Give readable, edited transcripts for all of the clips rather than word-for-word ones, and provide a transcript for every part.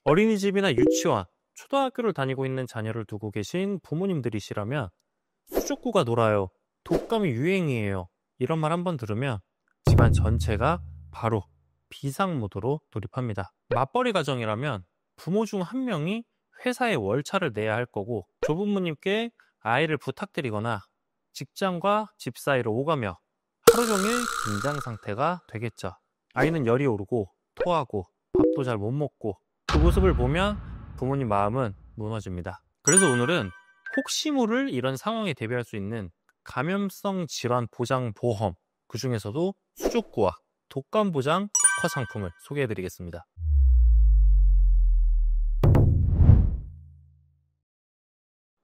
어린이집이나 유치원, 초등학교를 다니고 있는 자녀를 두고 계신 부모님들이시라면 수족구가 놀아요, 독감이 유행이에요, 이런 말 한번 들으면 집안 전체가 바로 비상 모드로 돌입합니다. 맞벌이 가정이라면 부모 중 한 명이 회사에 월차를 내야 할 거고, 조부모님께 아이를 부탁드리거나 직장과 집 사이를 오가며 하루 종일 긴장 상태가 되겠죠. 아이는 열이 오르고 토하고 밥도 잘 못 먹고, 그 모습을 보면 부모님 마음은 무너집니다. 그래서 오늘은 혹시 모를 이런 상황에 대비할 수 있는 감염성 질환 보장 보험, 그 중에서도 수족구와 독감 보장 특화 상품을 소개해 드리겠습니다.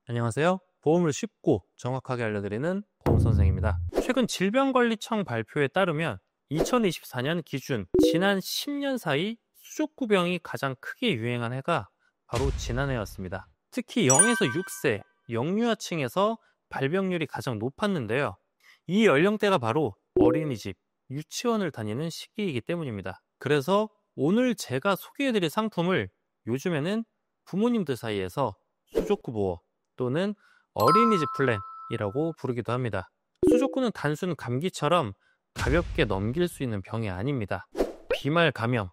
안녕하세요. 보험을 쉽고 정확하게 알려드리는 보험선생입니다. 최근 질병관리청 발표에 따르면 2024년 기준 지난 10년 사이 수족구병이 가장 크게 유행한 해가 바로 지난해였습니다. 특히 0에서 6세 영유아층에서 발병률이 가장 높았는데요. 이 연령대가 바로 어린이집, 유치원을 다니는 시기이기 때문입니다. 그래서 오늘 제가 소개해드릴 상품을 요즘에는 부모님들 사이에서 수족구 보험 또는 어린이집 플랜이라고 부르기도 합니다. 수족구는 단순 감기처럼 가볍게 넘길 수 있는 병이 아닙니다. 비말 감염,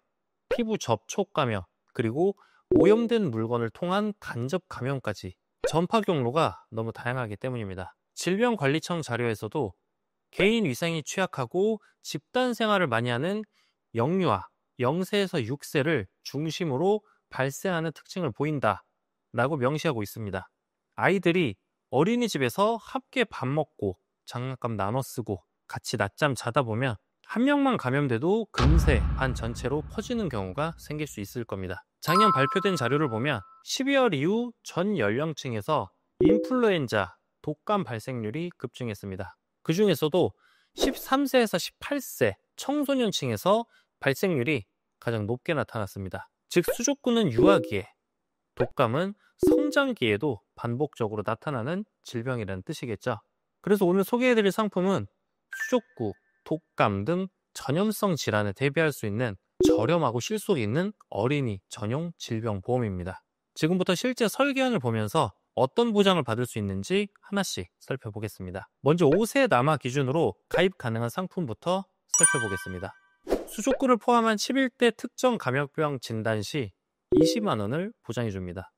피부 접촉 감염, 그리고 오염된 물건을 통한 간접 감염까지 전파 경로가 너무 다양하기 때문입니다. 질병관리청 자료에서도 개인 위생이 취약하고 집단 생활을 많이 하는 영유아, 0세에서 6세를 중심으로 발생하는 특징을 보인다 라고 명시하고 있습니다. 아이들이 어린이집에서 함께 밥 먹고 장난감 나눠 쓰고 같이 낮잠 자다 보면 한 명만 감염돼도 금세 반 전체로 퍼지는 경우가 생길 수 있을 겁니다. 작년 발표된 자료를 보면 12월 이후 전 연령층에서 인플루엔자, 독감 발생률이 급증했습니다. 그 중에서도 13세에서 18세 청소년층에서 발생률이 가장 높게 나타났습니다. 즉 수족구는 유아기에, 독감은 성장기에도 반복적으로 나타나는 질병이라는 뜻이겠죠. 그래서 오늘 소개해드릴 상품은 수족구, 독감 등 전염성 질환에 대비할 수 있는 저렴하고 실속 있는 어린이 전용 질병보험입니다. 지금부터 실제 설계안을 보면서 어떤 보장을 받을 수 있는지 하나씩 살펴보겠습니다. 먼저 5세 남아 기준으로 가입 가능한 상품부터 살펴보겠습니다. 수족구를 포함한 11대 특정 감염병 진단 시 20만 원을 보장해줍니다.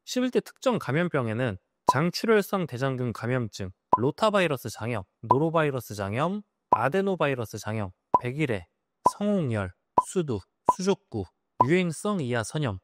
11대 특정 감염병에는 장출혈성 대장균 감염증, 로타바이러스 장염, 노로바이러스 장염, 아데노바이러스 장염, 백일해, 성홍열, 수두, 수족구, 유행성 이하 선염,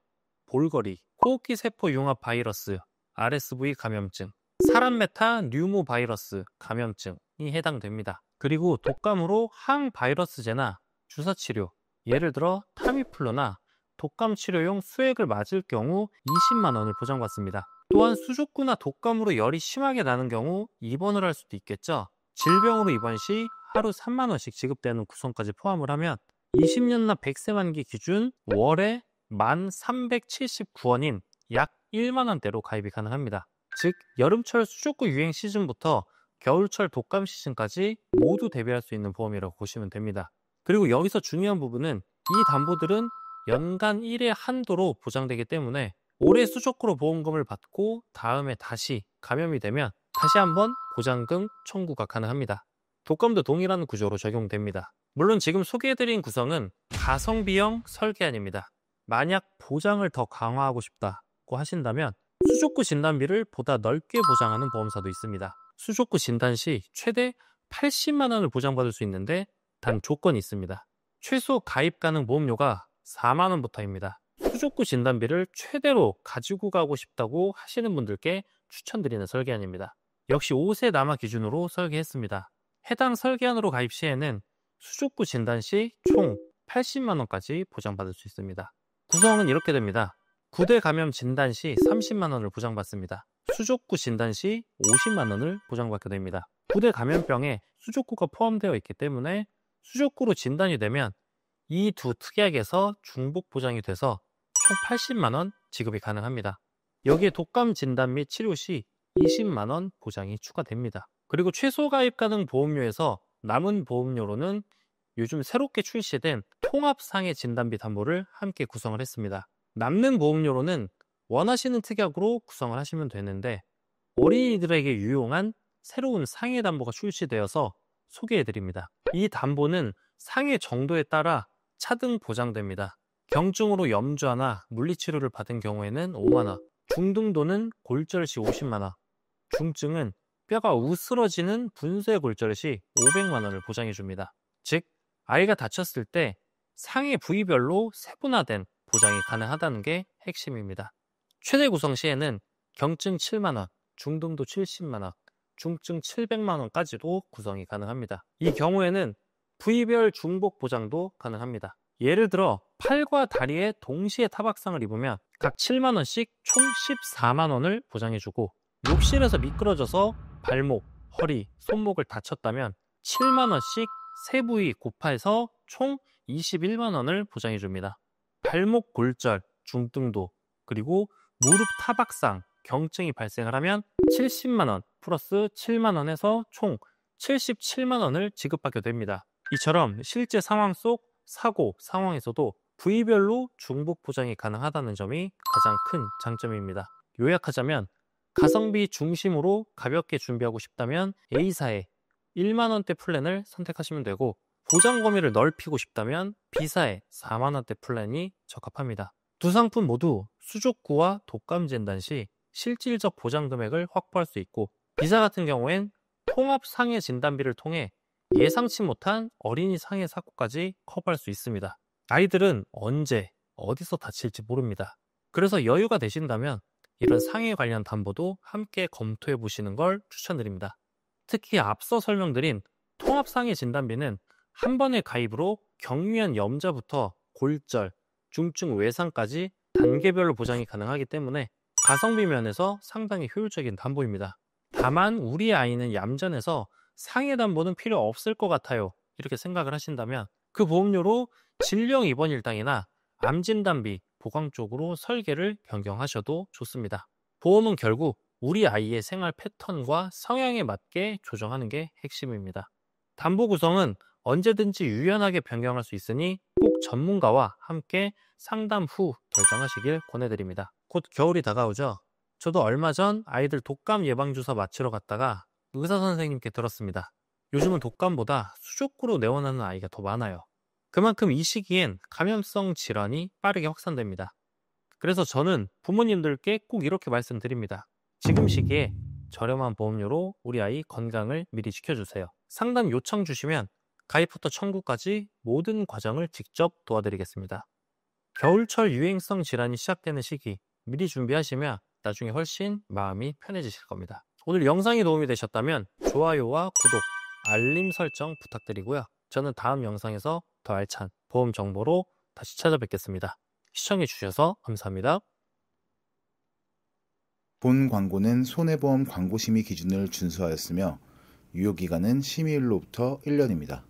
볼거리, 호흡기 세포 융합 바이러스, RSV 감염증, 사람 메타 뉴모 바이러스 감염증이 해당됩니다. 그리고 독감으로 항바이러스제나 주사치료, 예를 들어 타미플루나 독감 치료용 수액을 맞을 경우 20만 원을 보장받습니다. 또한 수족구나 독감으로 열이 심하게 나는 경우 입원을 할 수도 있겠죠. 질병으로 입원 시 하루 3만 원씩 지급되는 구성까지 포함을 하면 20년나 100세 만기 기준 월에 1,379원인 약 1만 원대로 가입이 가능합니다. 즉 여름철 수족구 유행 시즌부터 겨울철 독감 시즌까지 모두 대비할 수 있는 보험이라고 보시면 됩니다. 그리고 여기서 중요한 부분은 이 담보들은 연간 1회 한도로 보장되기 때문에 올해 수족구로 보험금을 받고 다음에 다시 감염이 되면 다시 한번 보장금 청구가 가능합니다. 독감도 동일한 구조로 적용됩니다. 물론 지금 소개해드린 구성은 가성비형 설계안입니다. 만약 보장을 더 강화하고 싶다고 하신다면 수족구 진단비를 보다 넓게 보장하는 보험사도 있습니다. 수족구 진단 시 최대 80만 원을 보장받을 수 있는데 단 조건이 있습니다. 최소 가입 가능 보험료가 4만 원부터입니다. 수족구 진단비를 최대로 가지고 가고 싶다고 하시는 분들께 추천드리는 설계안입니다. 역시 5세 남아 기준으로 설계했습니다. 해당 설계안으로 가입 시에는 수족구 진단 시 총 80만 원까지 보장받을 수 있습니다. 구성은 이렇게 됩니다. 구대 감염 진단 시 30만 원을 보장받습니다. 수족구 진단 시 50만 원을 보장받게 됩니다. 구대 감염병에 수족구가 포함되어 있기 때문에 수족구로 진단이 되면 이 두 특약에서 중복 보장이 돼서 총 80만 원 지급이 가능합니다. 여기에 독감 진단 및 치료 시 20만 원 보장이 추가됩니다. 그리고 최소 가입 가능 보험료에서 남은 보험료로는 요즘 새롭게 출시된 통합상해 진단비 담보를 함께 구성을 했습니다. 남는 보험료로는 원하시는 특약으로 구성을 하시면 되는데 어린이들에게 유용한 새로운 상해 담보가 출시되어서 소개해드립니다. 이 담보는 상해 정도에 따라 차등 보장됩니다. 경증으로 염좌나 물리치료를 받은 경우에는 5만 원, 중등도는 골절 시 50만 원, 중증은 뼈가 우스러지는 분쇄 골절 시 500만 원을 보장해 줍니다. 즉, 아이가 다쳤을 때 상해 부위별로 세분화된 보장이 가능하다는 게 핵심입니다. 최대 구성 시에는 경증 7만 원, 중등도 70만 원, 중증 700만 원까지도 구성이 가능합니다. 이 경우에는 부위별 중복 보장도 가능합니다. 예를 들어 팔과 다리에 동시에 타박상을 입으면 각 7만 원씩 총 14만 원을 보장해주고 욕실에서 미끄러져서 발목, 허리, 손목을 다쳤다면 7만 원씩 세 부위 곱해서 총 21만 원을 보장해줍니다. 발목 골절, 중등도, 그리고 무릎 타박상, 경증이 발생을 하면 70만 원 플러스 7만 원에서 총 77만 원을 지급받게 됩니다. 이처럼 실제 상황 속 사고 상황에서도 부위별로 중복 보장이 가능하다는 점이 가장 큰 장점입니다. 요약하자면 가성비 중심으로 가볍게 준비하고 싶다면 A사의 1만 원대 플랜을 선택하시면 되고 보장 범위를 넓히고 싶다면 B사의 4만 원대 플랜이 적합합니다. 두 상품 모두 수족구와 독감 진단 시 실질적 보장 금액을 확보할 수 있고 B사 같은 경우엔 통합 상해 진단비를 통해 예상치 못한 어린이 상해 사고까지 커버할 수 있습니다. 아이들은 언제 어디서 다칠지 모릅니다. 그래서 여유가 되신다면 이런 상해 관련 담보도 함께 검토해 보시는 걸 추천드립니다. 특히 앞서 설명드린 통합 상해 진단비는 한 번의 가입으로 경미한 염좌부터 골절, 중증 외상까지 단계별로 보장이 가능하기 때문에 가성비 면에서 상당히 효율적인 담보입니다. 다만 우리 아이는 얌전해서 상해 담보는 필요 없을 것 같아요, 이렇게 생각을 하신다면 그 보험료로 질병 입원 일당이나 암 진단비, 보강 쪽으로 설계를 변경하셔도 좋습니다. 보험은 결국 우리 아이의 생활 패턴과 성향에 맞게 조정하는 게 핵심입니다. 담보 구성은 언제든지 유연하게 변경할 수 있으니 꼭 전문가와 함께 상담 후 결정하시길 권해드립니다. 곧 겨울이 다가오죠. 저도 얼마 전 아이들 독감 예방주사 맞추러 갔다가 의사 선생님께 들었습니다. 요즘은 독감보다 수족구로 내원하는 아이가 더 많아요. 그만큼 이 시기엔 감염성 질환이 빠르게 확산됩니다. 그래서 저는 부모님들께 꼭 이렇게 말씀드립니다. 지금 시기에 저렴한 보험료로 우리 아이 건강을 미리 지켜주세요. 상담 요청 주시면 가입부터 청구까지 모든 과정을 직접 도와드리겠습니다. 겨울철 유행성 질환이 시작되는 시기 미리 준비하시면 나중에 훨씬 마음이 편해지실 겁니다. 오늘 영상이 도움이 되셨다면 좋아요와 구독, 알림 설정 부탁드리고요. 저는 다음 영상에서 더 알찬 보험 정보로 다시 찾아뵙겠습니다. 시청해주셔서 감사합니다. 본 광고는 손해보험 광고심의 기준을 준수하였으며 유효기간은 심의일로부터 1년입니다.